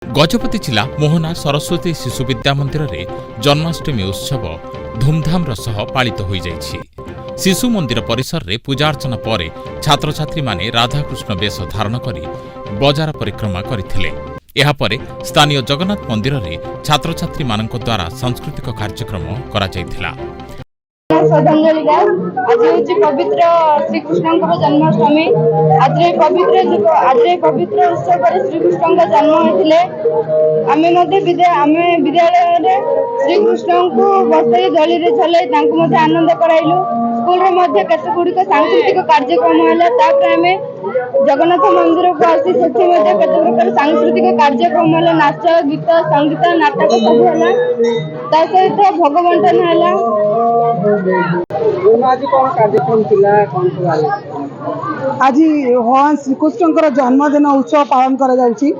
गजपति जिला मोहना सरस्वती शिशु विद्या मंदिर रे जन्माष्टमी उत्सव धूमधाम सह पालित हो जाइछि। शिशु मंदिर परिसर रे पूजार्चना पर छात्र छात्री माने राधाकृष्ण वेश धारण करी बजार परिक्रमा करथिले। एहा परे स्थानीय जगन्नाथ मंदिर रे छात्र छात्री मानक द्वारा सांस्कृतिक कार्यक्रम करा जायथिला। श्रद्धांजलि दास आज हूँ पवित्र श्रीकृष्ण जन्माष्टमी। आज पवित्र उत्सव श्रीकृष्ण जन्म होते आम विद्यालय श्रीकृष्ण को बसई दली झल आनंद कराइलु। स्कूल केतगुड़िक सांस्कृतिक कार्यक्रम है। आम जगन्नाथ मंदिर को आसी केत प्रकार सांस्कृतिक कार्यक्रम है। नाच गीत संगीत नाटक सब है। सहित भोग बंटन है। आज कौन कार्यक्रम थिला कौन आज भगवान श्रीकृष्ण जन्मदिन उत्सव पालन करा जाउची।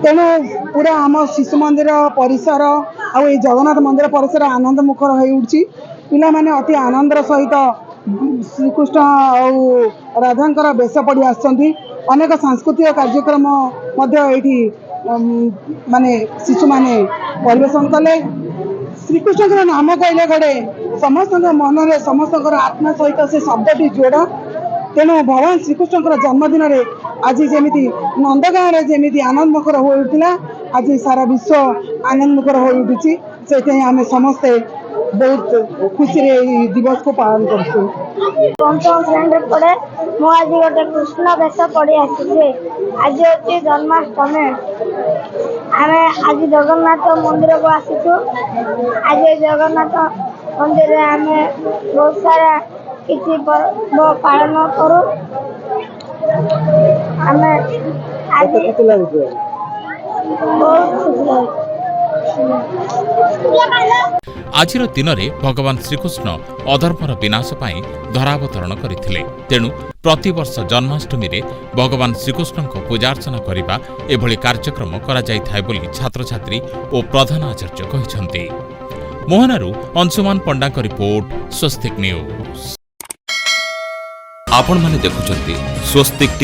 तेणु पूरा आम शिशु मंदिर परिसर आ जगन्नाथ मंदिर परिसर आनंद मुखर हो उठी। पिला माने अति आनंदर सहित श्रीकृष्ण और राधांकर बेश पड़ी आसछंती। अनेक सांस्कृतिक कार्यक्रम माने शिशु माने परिवेशन कले। श्रीकृष्ण नाम कहले गड़े समस्त मन में समस्त आत्मा सहित से शब्दटी जोड़। तेणु भगवान श्रीकृष्ण जन्मदिन में आज जमी नंदगाँव जमी आनंद मुखर हो उठा आज सारा विश्व आनंद मुखर हो उठी। से आम समस्ते बहुत खुशी दिवस को पालन कर पड़े मु आज गोटे कृष्ण वेश पड़ी आसी। आज हूँ जन्माष्टमी। आम आज जगन्नाथ मंदिर को आसीचु। आज जगन्नाथ मंदिर आम बहुत सारा किसी पर्व पालन करूँ। आम आज बहुत खुशी आजिर दिन में भगवान श्रीकृष्ण अधर्मर विनाश पाई धरावतरण करथिले। तेणु प्रतिवर्ष जन्माष्टमी रे भगवान श्रीकृष्ण को पूजार्चना करिबा एभली कार्यक्रम करा जाय थाय बोली छात्र छात्री और प्रधान आचार्य कहिसंती। मोहनारू अंशुमान पंडा का रिपोर्ट, स्वस्तिक न्यूज। आपण माने देखुचंती स्वस्तिक टीवी।